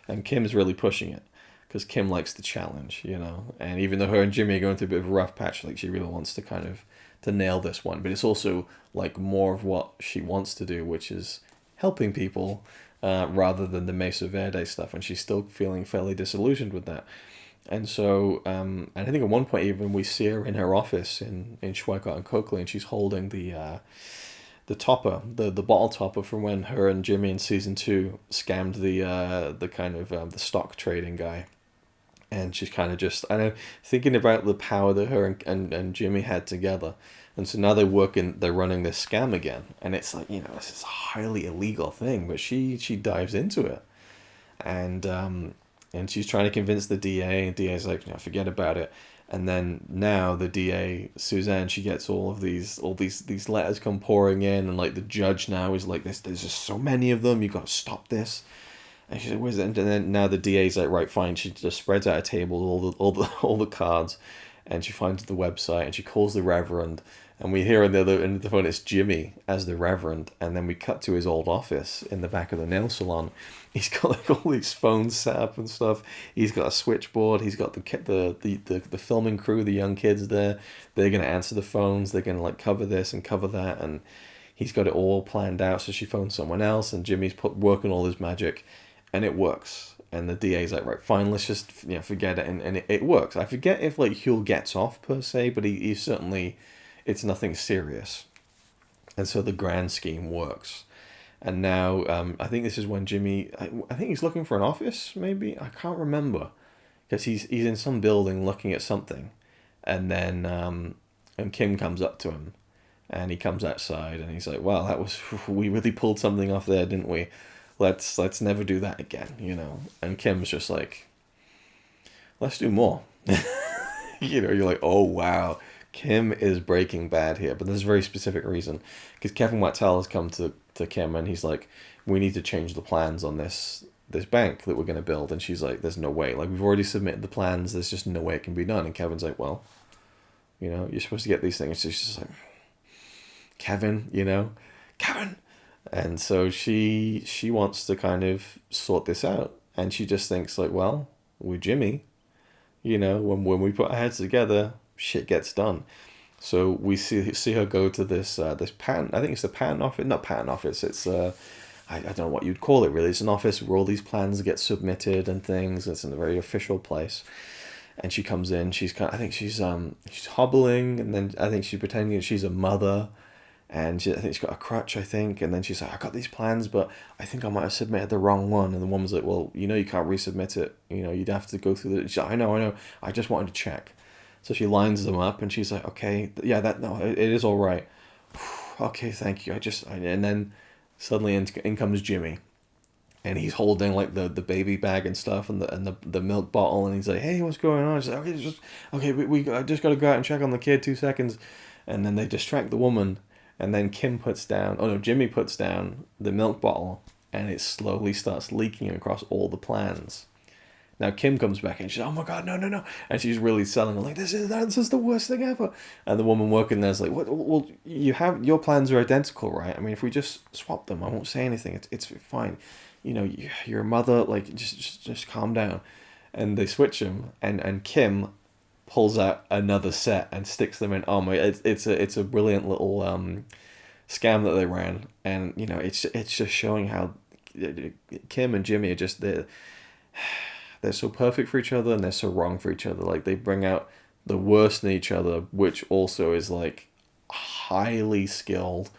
And Kim's really pushing it, because Kim likes the challenge, and even though her and Jimmy are going through a bit of a rough patch, like she really wants to kind of to nail this one, but it's also like more of what she wants to do, which is helping people rather than the Mesa Verde stuff, and she's still feeling fairly disillusioned with that. And so, and I think at one point even we see her in her office in Schweikart and Coakley, and she's holding the topper, the bottle topper from when her and Jimmy in season 2 scammed the kind of the stock trading guy. And she's kind of just, I know, thinking about the power that her and Jimmy had together. And so now they're running this scam again. And it's like, this is a highly illegal thing, but she dives into it. And she's trying to convince the DA, and DA's like, forget about it. And then now the DA, Suzanne, she gets all these letters come pouring in, and like the judge now is like, there's just so many of them, you got to stop this. And she's like, where's it? And then now the DA's like, right, fine. She just spreads out a table, all the cards, and she finds the website, and she calls the Reverend. And we hear on the phone it's Jimmy as the Reverend, and then we cut to his old office in the back of the nail salon. He's got like all these phones set up and stuff. He's got a switchboard. He's got the filming crew, the young kids there. They're gonna answer the phones. They're gonna like cover this and cover that, and he's got it all planned out. So she phones someone else, and Jimmy's working all his magic, and it works. And the DA's like, right, fine, let's just forget it, and it works. I forget if like Huel gets off per se, but he certainly. It's nothing serious. And so the grand scheme works. And now, I think this is when Jimmy, I think he's looking for an office, maybe? I can't remember. Because he's in some building looking at something. And then, and Kim comes up to him. And he comes outside and he's like, wow, we really pulled something off there, didn't we? Let's never do that again, And Kim's just like, let's do more. You're like, oh, wow. Kim is Breaking Bad here, but there's a very specific reason. Because Kevin Wattel has come to Kim and he's like, we need to change the plans on this bank that we're going to build. And she's like, there's no way. Like, we've already submitted the plans. There's just no way it can be done. And Kevin's like, well, you're supposed to get these things. She's just like, Kevin. And so she wants to kind of sort this out. And she just thinks like, well, with Jimmy, when we put our heads together, shit gets done. So we see her go to this patent. I think it's the patent office. Not patent office. It's I don't know what you'd call it really. It's an office where all these plans get submitted and things. It's in a very official place. and she comes in. I think she's hobbling, and then I think she's pretending that she's a mother, and I think she's got a crutch, I think, and then she's like, I got these plans, but I think I might have submitted the wrong one. And the woman's like, well, you can't resubmit it. You'd have to go through the. She's like, I know. I just wanted to check. So she lines them up, and she's like, okay, yeah, it is all right. Okay, thank you. And then suddenly in comes Jimmy, and he's holding like the baby bag and stuff, and the milk bottle, and he's like, hey, what's going on? She's like, okay, I just got to go out and check on the kid, 2 seconds. And then they distract the woman, and then Jimmy puts down the milk bottle, and it slowly starts leaking across all the plans. Now Kim comes back and she's like, oh my god, no, and she's really selling it, like, this is the worst thing ever. And the woman working there's like, what? Well, your plans are identical, right? I mean, if we just swap them, I won't say anything. It's fine. You're a mother, like, just calm down. And they switch them, and Kim pulls out another set and sticks them in. Oh my, it's a brilliant little scam that they ran, and it's just showing how Kim and Jimmy are just they're so perfect for each other, and they're so wrong for each other. Like, they bring out the worst in each other, which also is like highly skilled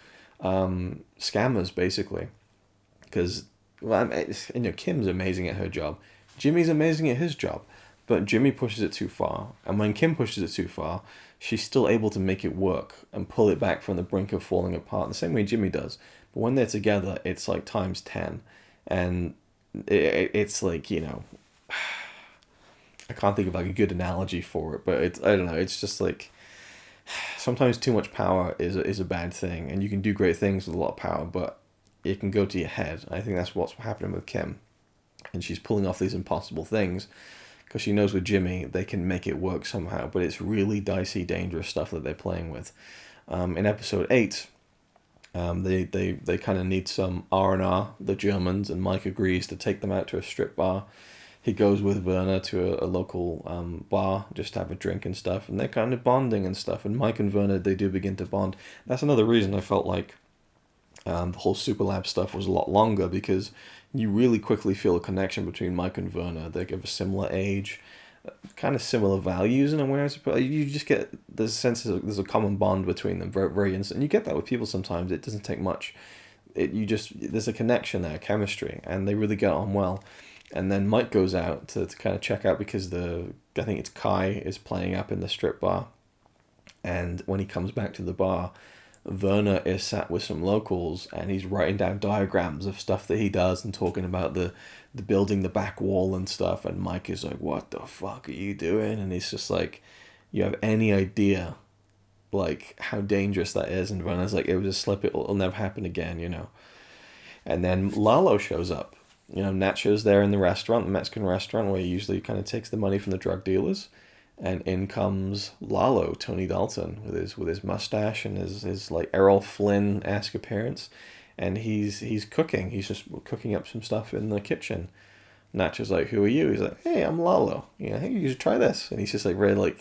scammers, basically. Because Kim's amazing at her job, Jimmy's amazing at his job, but Jimmy pushes it too far, and when Kim pushes it too far, she's still able to make it work and pull it back from the brink of falling apart, the same way Jimmy does. But when they're together, it's like times 10, and it's like, I can't think of like a good analogy for it, but I don't know, it's just like, sometimes too much power is a bad thing, and you can do great things with a lot of power, but it can go to your head. I think that's what's happening with Kim, and she's pulling off these impossible things because she knows with Jimmy they can make it work somehow, but it's really dicey, dangerous stuff that they're playing with. In episode 8, they kind of need some R&R, the Germans, and Mike agrees to take them out to a strip bar. He goes with Werner to a local bar just to have a drink and stuff, and they're kind of bonding and stuff, and Mike and Werner, they do begin to bond. That's another reason I felt like the whole Superlab stuff was a lot longer, because you really quickly feel a connection between Mike and Werner. They're of a similar age, kind of similar values in a way, I suppose. You just get the sense there's a common bond between them, very, very instant. And you get that with people sometimes. It doesn't take much. There's a connection there, chemistry, and they really get on well. And then Mike goes out to kind of check out, because I think it's Kai is playing up in the strip bar. And when he comes back to the bar, Werner is sat with some locals, and he's writing down diagrams of stuff that he does and talking about the building the back wall and stuff. And Mike is like, what the fuck are you doing? And he's just like, you have any idea like how dangerous that is? And Werner's like, it was a slip, it'll never happen again, And then Lalo shows up. Nacho's there in the restaurant, the Mexican restaurant, where he usually kind of takes the money from the drug dealers. And in comes Lalo, Tony Dalton, with his mustache and his like Errol Flynn-esque appearance, and he's cooking. He's just cooking up some stuff in the kitchen. Nacho's like, "Who are you?" He's like, "Hey, I'm Lalo. Hey, you should try this." And he's just like really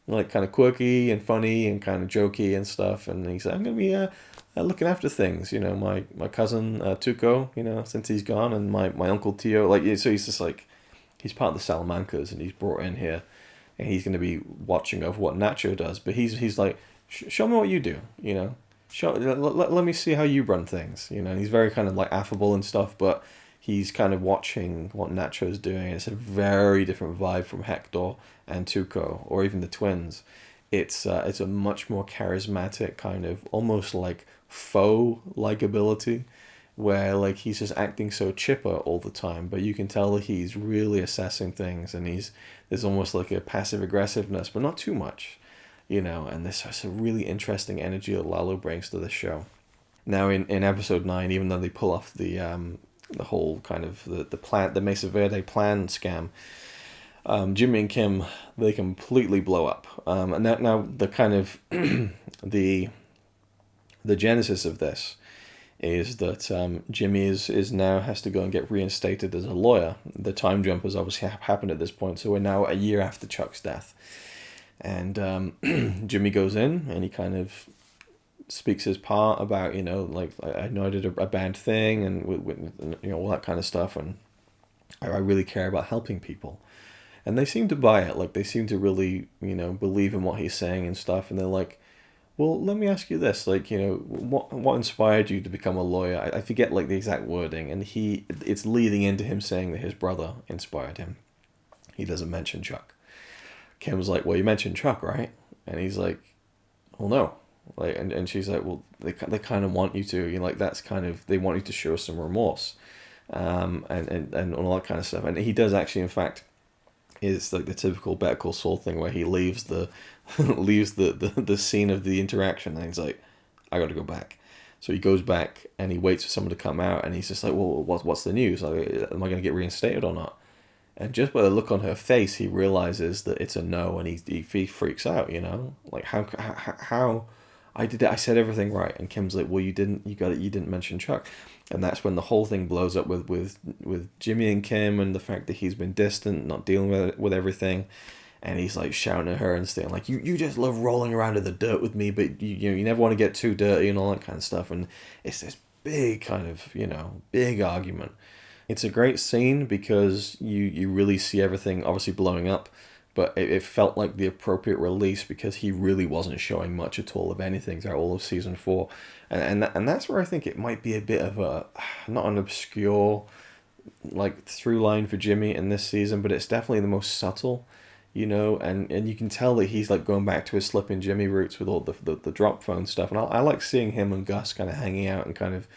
like kind of quirky and funny and kind of jokey and stuff. And he's like, "I'm gonna be looking after things. My cousin Tuco. Since he's gone, and my uncle Tio. So he's just like, he's part of the Salamancas, and he's brought in here." And he's going to be watching over what Nacho does, but he's like, show me what you do, let me see how you run things, and he's very kind of like affable and stuff, but he's kind of watching what Nacho's doing. It's a very different vibe from Hector and Tuco, or even the twins. It's a much more charismatic kind of, almost like faux likability, where like he's just acting so chipper all the time, but you can tell that he's really assessing things, and there's almost like a passive aggressiveness, but not too much, and there's a really interesting energy that Lalo brings to the show. Now in episode 9, even though they pull off the whole kind of the Mesa Verde plan scam, Jimmy and Kim, they completely blow up. And now the kind of the genesis of this is that Jimmy is now has to go and get reinstated as a lawyer. The time jump has obviously happened at this point, so we're now a year after Chuck's death. And Jimmy goes in and he kind of speaks his part about, like, I know I did a bad thing, and all that kind of stuff, and I really care about helping people. And they seem to buy it. Like, they seem to really, believe in what he's saying and stuff. And they're like, well, let me ask you this. Like, what inspired you to become a lawyer? I forget, like, the exact wording. And it's leading into him saying that his brother inspired him. He doesn't mention Chuck. Kim's like, well, you mentioned Chuck, right? And he's like, well, no. Like, and she's like, well, they kind of want you to, like, that's kind of, they want you to show some remorse, and all that kind of stuff. And he does actually, in fact, is like the typical Better Call Saul thing where he leaves the the scene of the interaction, and he's like, I got to go back. So he goes back and he waits for someone to come out, and he's just like, well, what's the news? Like, am I going to get reinstated or not? And just by the look on her face, he realizes that it's a no, and he freaks out. Like, how I did it. I said everything right, and Kim's like, well, you didn't. You got it. You didn't mention Chuck, and that's when the whole thing blows up with Jimmy and Kim, and the fact that he's been distant, not dealing with everything, and he's like shouting at her and saying like, you just love rolling around in the dirt with me, but you never want to get too dirty and all that kind of stuff, and it's this big kind of big argument. It's a great scene because you really see everything obviously blowing up, but it felt like the appropriate release because he really wasn't showing much at all of anything throughout all of season 4, and that's where I think it might be a bit of a, not an obscure like through line for Jimmy in this season, but it's definitely the most subtle, and you can tell that he's like going back to his Slippin' Jimmy roots with all the drop phone stuff, and I like seeing him and Gus kind of hanging out and kind of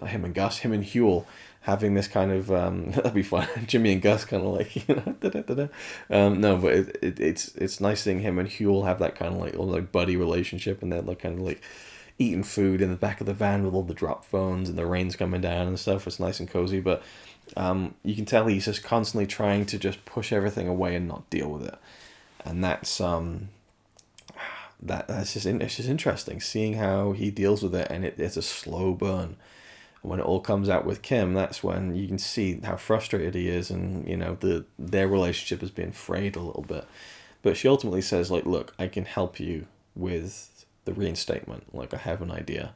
him and Huel having this kind of that'd be fun. Jimmy and Gus kind of like no, but it's nice seeing him and Huel have that kind of like buddy relationship, and they're like kind of like eating food in the back of the van with all the drop phones and the rain's coming down and stuff. It's nice and cozy, but you can tell he's just constantly trying to just push everything away and not deal with it, and that's it's just interesting seeing how he deals with it, and it's a slow burn. When it all comes out with Kim, that's when you can see how frustrated he is, and their relationship is being frayed a little bit. But she ultimately says, like, look, I can help you with the reinstatement. Like, I have an idea.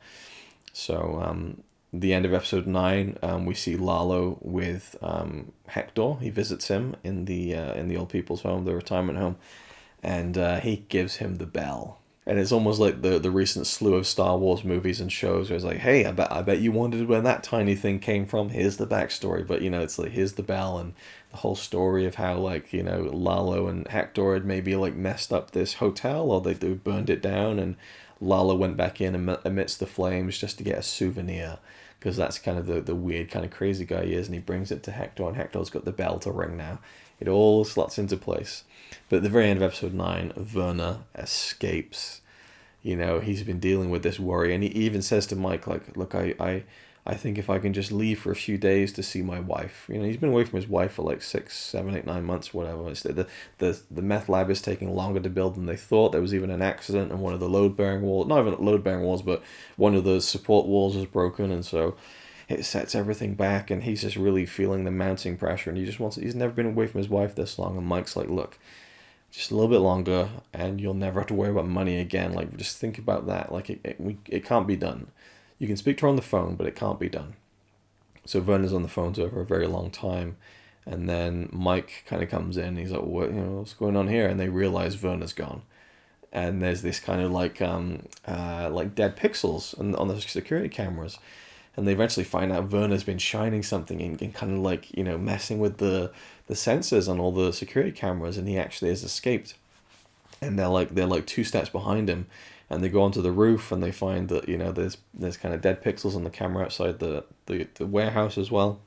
So the end of episode 9, we see Lalo with Hector. He visits him in the old people's home, the retirement home, and he gives him the bell. And it's almost like the recent slew of Star Wars movies and shows where it's like, hey, I bet you wondered where that tiny thing came from. Here's the backstory. But, it's like, here's the bell, and the whole story of how, like, Lalo and Hector had maybe, like, messed up this hotel, or they burned it down, and Lalo went back in amidst the flames just to get a souvenir. Because that's kind of the weird kind of crazy guy he is, and he brings it to Hector, and Hector's got the bell to ring now. It all slots into place. But at the very end of episode 9, Werner escapes. He's been dealing with this worry, and he even says to Mike, like, look, I think if I can just leave for a few days to see my wife. He's been away from his wife for like 6, 7, 8, 9 months, whatever. It's the meth lab is taking longer to build than they thought. There was even an accident, and one of the load-bearing walls, not even load-bearing walls, but one of the support walls was broken, and so it sets everything back, and he's just really feeling the mounting pressure, and he's never been away from his wife this long, and Mike's like, look, just a little bit longer, and you'll never have to worry about money again. Like, just think about that. Like, it can't be done. You can speak to her on the phone, but it can't be done. So Werner's on the phone to her for a very long time, and then Mike kind of comes in. He's like, what's going on here? And they realize Werner's gone, and there's this kind of like dead pixels on the security cameras. And they eventually find out Werner's been shining something and kind of like, messing with the sensors on all the security cameras, and he actually has escaped. And they're like 2 steps behind him, and they go onto the roof, and they find that, there's kind of dead pixels on the camera outside the warehouse as well.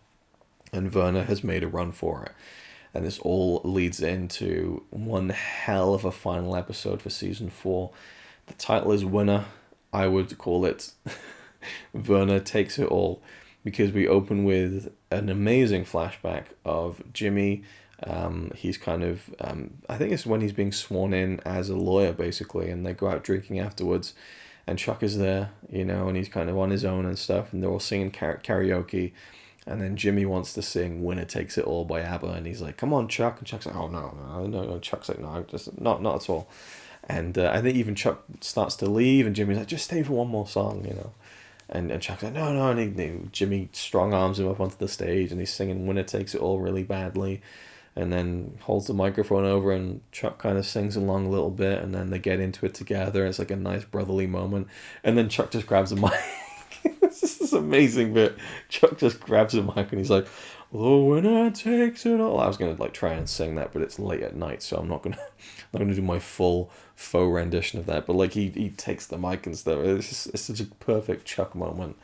And Werner has made a run for it. And this all leads into one hell of a final episode for season 4. The title is Winner. I would call it Werner Takes It All, because we open with an amazing flashback of Jimmy. He's kind of, I think it's when he's being sworn in as a lawyer, basically, and they go out drinking afterwards, and Chuck is there, and he's kind of on his own and stuff, and they're all singing karaoke, and then Jimmy wants to sing Winner Takes It All by ABBA, and he's like, come on, Chuck, and Chuck's like, oh, no, Chuck's like, no, just not at all. And I think even Chuck starts to leave, and Jimmy's like, just stay for one more song, And Chuck's like, no, Jimmy strong arms him up onto the stage, and he's singing Winner Takes It All really badly. and then holds the microphone over, and Chuck kind of sings along a little bit, and then they get into it together. It's like a nice brotherly moment, and then Chuck just grabs a mic. This is this amazing bit. Chuck just grabs a mic and he's like, "The winner takes it all." I was gonna like try and sing that, but it's late at night, so I'm not gonna do my full faux rendition of that. But like he takes the mic and stuff. It's such a perfect Chuck moment.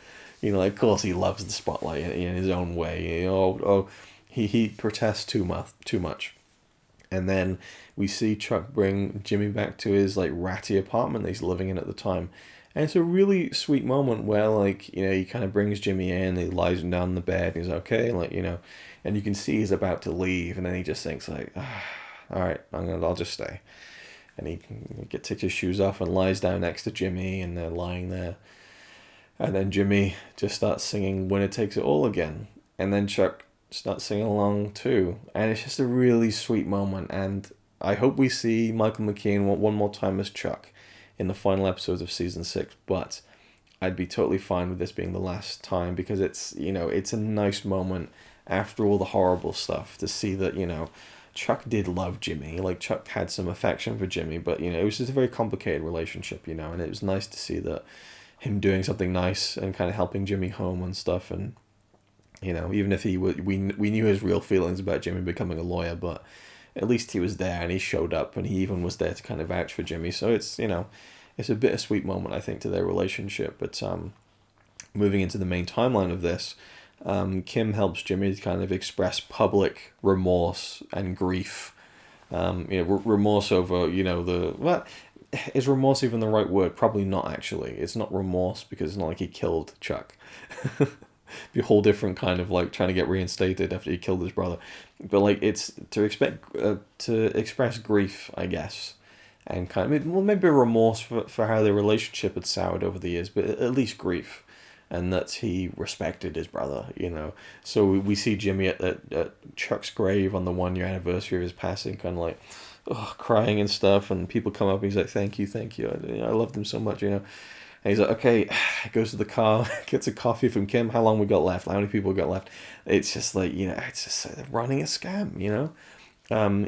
Like, of course he loves the spotlight in his own way. He protests too much. And then we see Chuck bring Jimmy back to his like ratty apartment that he's living in at the time. And it's a really sweet moment where like, he kind of brings Jimmy in, he lies him down in the bed, and he's okay, like, and you can see he's about to leave, and then he just thinks like, all right, I'll just stay. And he takes his shoes off and lies down next to Jimmy, and they're lying there. And then Jimmy just starts singing "Winner Takes It All" again. And then Chuck starts singing along too. And it's just a really sweet moment. And I hope we see Michael McKean one more time as Chuck in the final episodes of season 6. But I'd be totally fine with this being the last time, because it's a nice moment after all the horrible stuff to see that, Chuck did love Jimmy. Like, Chuck had some affection for Jimmy, but, it was just a very complicated relationship, and it was nice to see that him doing something nice and kind of helping Jimmy home and stuff. And, even if we knew his real feelings about Jimmy becoming a lawyer, but at least he was there and he showed up, and he even was there to kind of vouch for Jimmy. So it's, it's a bittersweet moment, I think, to their relationship. But moving into the main timeline of this, Kim helps Jimmy to kind of express public remorse and grief. Remorse over, is remorse even the right word? Probably not, actually. It's not remorse, because it's not like he killed Chuck. Be a whole different kind of like trying to get reinstated after he killed his brother. But like, it's to express grief, I guess. And kind of, well, maybe a remorse for how their relationship had soured over the years, but at least grief. And that he respected his brother, So we see Jimmy at Chuck's grave on the 1-year anniversary of his passing, kind of like, crying and stuff. And people come up and he's like, thank you. I loved him so much, And he's like, okay, goes to the car, gets a coffee from Kim. How long we got left? How many people got left? It's just like, it's just they're running a scam,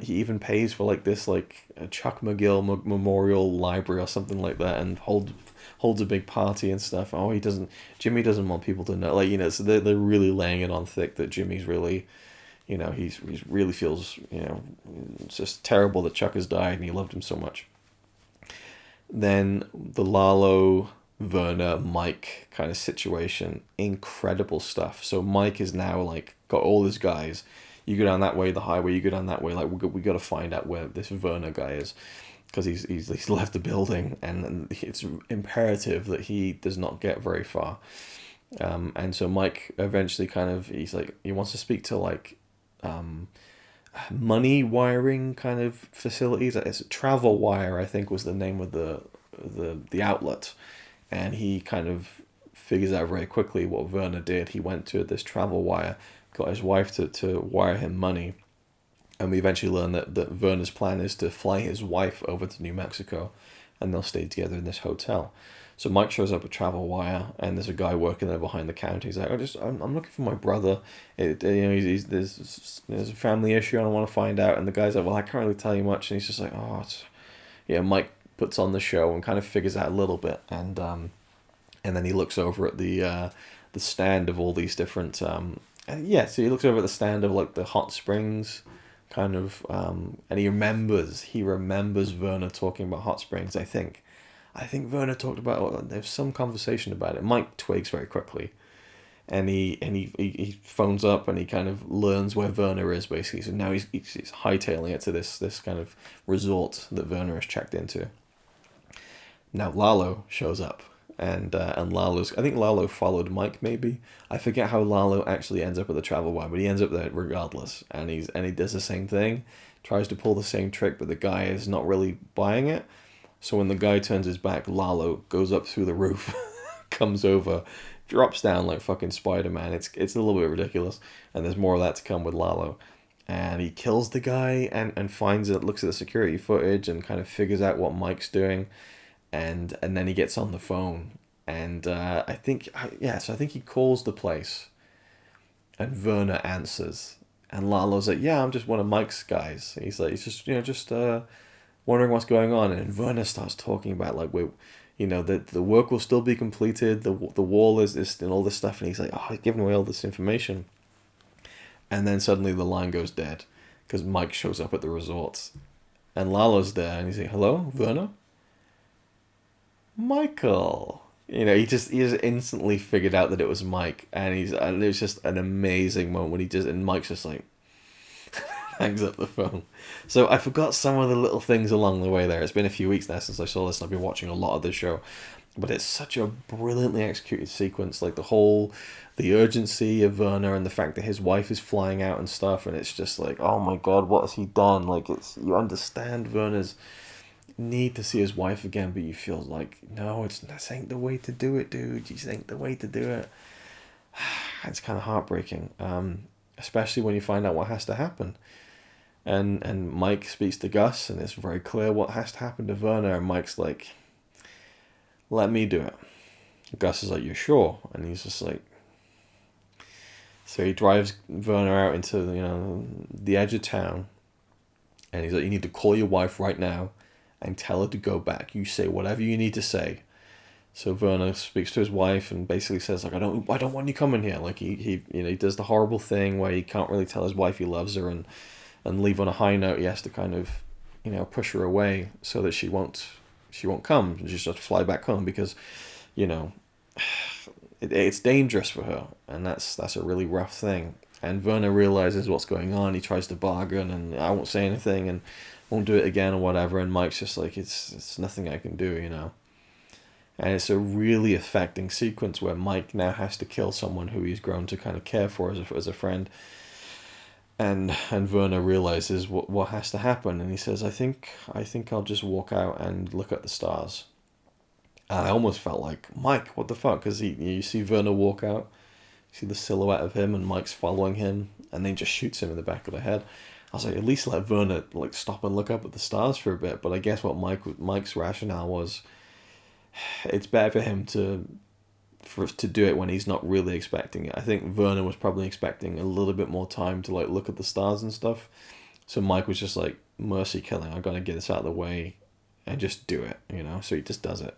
He even pays for like this, like a Chuck McGill Memorial Library or something like that, and holds a big party and stuff. Jimmy doesn't want people to know, like, so they're really laying it on thick that Jimmy's really, he's really feels, it's just terrible that Chuck has died and he loved him so much. Then the Lalo, Werner, Mike kind of situation, incredible stuff. So Mike is now like got all his guys. You go down that way, the highway, you go down that way. Like, we got to find out where this Werner guy is, because he's left the building, and it's imperative that he does not get very far. And so Mike eventually he's like, he wants to speak to like money wiring kind of facilities. It's Travel Wire, I think, was the name of the outlet. And he kind of figures out very quickly what Werner did. He went to this Travel Wire, got his wife to wire him money. And we eventually learn that Werner's plan is to fly his wife over to New Mexico, and they'll stay together in this hotel. So Mike shows up at Travel Wire, and there's a guy working there behind the counter. He's like, I'm looking for my brother. There's a family issue, and I want to find out. And the guy's like, well, I can't really tell you much. And he's just like, Mike puts on the show and kind of figures out a little bit, and then he looks over at the stand of all these different so he looks over at the stand of like the hot springs kind of, and he remembers Werner talking about hot springs. I think Werner talked about, there's some conversation about it. Mike twigs very quickly, and he phones up and he kind of learns where Werner is, basically. So now he's hightailing it to this kind of resort that Werner has checked into. Now Lalo shows up, and I think Lalo followed Mike, maybe. I forget how Lalo actually ends up at the Travel Wire, but he ends up there regardless, and he does the same thing, tries to pull the same trick, but the guy is not really buying it. So when the guy turns his back, Lalo goes up through the roof, comes over, drops down like fucking Spider-Man. It's a little bit ridiculous, and there's more of that to come with Lalo. And he kills the guy and finds it, looks at the security footage and kind of figures out what Mike's doing. And then he gets on the phone, and I think he calls the place, and Werner answers, And Lalo's like, yeah, I'm just one of Mike's guys. He's like, he's just, just wondering what's going on. And Werner starts talking about like, the work will still be completed. The wall is and all this stuff. And he's like, oh, he's giving away all this information. And then suddenly the line goes dead because Mike shows up at the resort. And Lalo's there, and he's like, hello, Werner? Michael. He just instantly figured out that it was Mike, and it was just an amazing moment when and Mike's just like hangs up the phone. So I forgot some of the little things along the way there. It's been a few weeks now since I saw this, and I've been watching a lot of the show, but it's such a brilliantly executed sequence. Like the urgency of Werner and the fact that his wife is flying out and stuff, and it's just like, oh my god, what has he done? Like you understand Werner's need to see his wife again, but you feel like, no, this ain't the way to do it, dude. This ain't the way to do it. It's kind of heartbreaking, especially when you find out what has to happen. And Mike speaks to Gus, and it's very clear what has to happen to Werner. And Mike's like, "Let me do it." Gus is like, "You sure?" And he's just like, so he drives Werner out into the edge of town, and he's like, "You need to call your wife right now and tell her to go back. You say whatever you need to say." So Werner speaks to his wife and basically says like, I don't want you coming here. Like he does the horrible thing where he can't really tell his wife he loves her and leave on a high note. He has to kind of push her away so that she won't come. She's just fly back home because it's dangerous for her, and that's a really rough thing. And Werner realizes what's going on. He tries to bargain, and I won't say anything and won't do it again or whatever. And Mike's just like, it's nothing I can do, And it's a really affecting sequence where Mike now has to kill someone who he's grown to kind of care for as a friend. And Werner realizes what has to happen, and he says, I think I'll just walk out and look at the stars. And I almost felt like, Mike, what the fuck? Because you see Werner walk out, you see the silhouette of him, and Mike's following him, and then just shoots him in the back of the head. I was like, at least let Werner stop and look up at the stars for a bit. But I guess what Mike's rationale was, it's better for him to do it when he's not really expecting it. I think Werner was probably expecting a little bit more time to look at the stars and stuff. So Mike was just like, mercy killing, I gotta get this out of the way and just do it, So he just does it.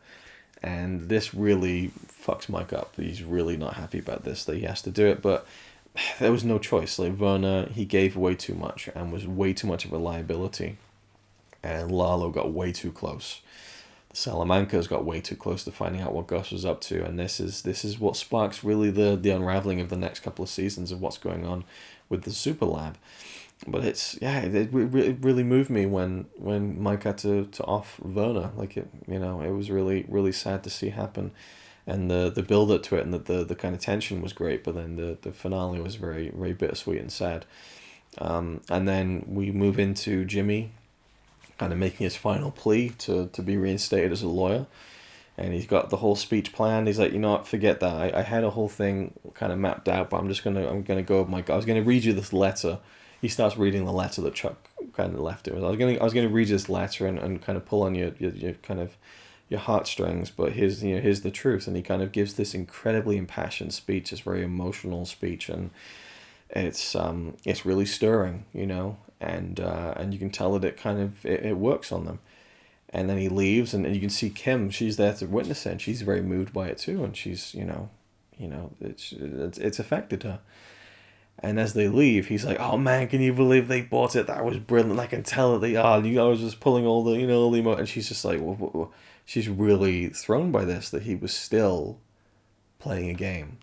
And this really fucks Mike up. He's really not happy about this, that he has to do it, but there was no choice. Werner, he gave way too much and was way too much of a liability. And Lalo got way too close. The Salamancas got way too close to finding out what Gus was up to, and this is what sparks really the unraveling of the next couple of seasons of what's going on with the Super Lab. But it really moved me when Mike had to off Werner. It was really, really sad to see happen, and the build up to it and the kind of tension was great, but then the finale was very, very bittersweet and sad. And then we move into Jimmy kind of making his final plea to be reinstated as a lawyer. And he's got the whole speech planned. He's like, what, forget that. I had a whole thing kind of mapped out, but I'm gonna go with I was gonna read you this letter. He starts reading the letter that Chuck kind of left him. I was gonna read you this letter and kind of pull on your kind of your heartstrings, but here's the truth. And he kind of gives this incredibly impassioned speech, this very emotional speech, and it's really stirring, and you can tell that it works on them. And then he leaves, and you can see Kim, she's there to witness it, and she's very moved by it too, and she's it's affected her. And as they leave, he's like, oh man, can you believe they bought it? That was brilliant. I can tell that they are. I was just pulling all the all the and she's just like, well, she's really thrown by this, that he was still playing a game.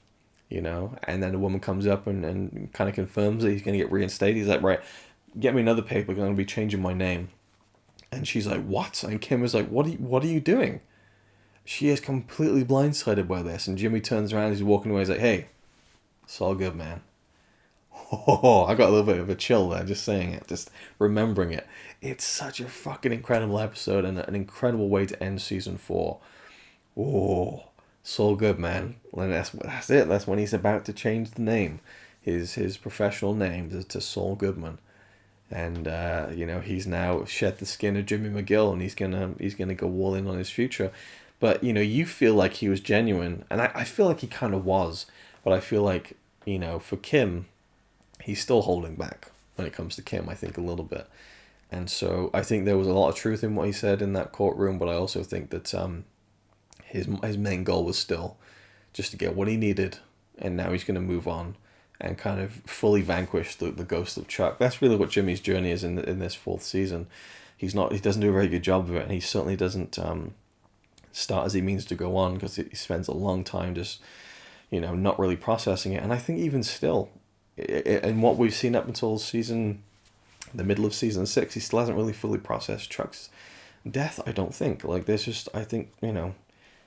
And then a woman comes up and kind of confirms that he's going to get reinstated. He's like, right, get me another paper, I'm going to be changing my name. And she's like, what? And Kim is like, what are you doing? She is completely blindsided by this. And Jimmy turns around, he's walking away, he's like, hey, it's all good, man. Oh, I got a little bit of a chill there just saying it, just remembering it. It's such a fucking incredible episode and an incredible way to end season 4. Oh, Saul Goodman. And that's it. That's when he's about to change the name, his professional name to Saul Goodman, and he's now shed the skin of Jimmy McGill, and he's gonna go all in on his future. But you feel like he was genuine, and I feel like he kind of was, but I feel like for Kim, he's still holding back when it comes to Kim, I think, a little bit. And so I think there was a lot of truth in what he said in that courtroom, but I also think that his main goal was still just to get what he needed, and now he's going to move on and kind of fully vanquish the ghost of Chuck. That's really what Jimmy's journey is in this fourth season. He doesn't do a very good job of it, and he certainly doesn't start as he means to go on, because he spends a long time just, not really processing it. And I think even still, in what we've seen up until the middle of season 6, he still hasn't really fully processed Chuck's death, I don't think. Like, I think,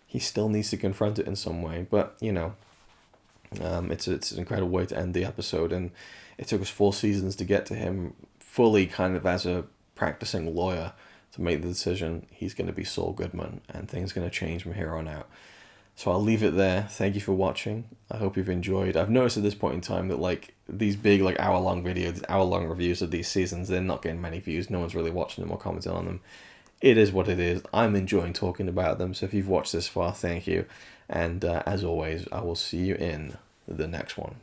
he still needs to confront it in some way. But, it's an incredible way to end the episode, and it took us 4 seasons to get to him fully kind of as a practicing lawyer to make the decision he's going to be Saul Goodman, and things are going to change from here on out. So I'll leave it there. Thank you for watching. I hope you've enjoyed. I've noticed at this point in time that like these big like hour-long videos, hour-long reviews of these seasons, they're not getting many views. No one's really watching them or commenting on them. It is what it is. I'm enjoying talking about them. So if you've watched this far, thank you. And as always, I will see you in the next one.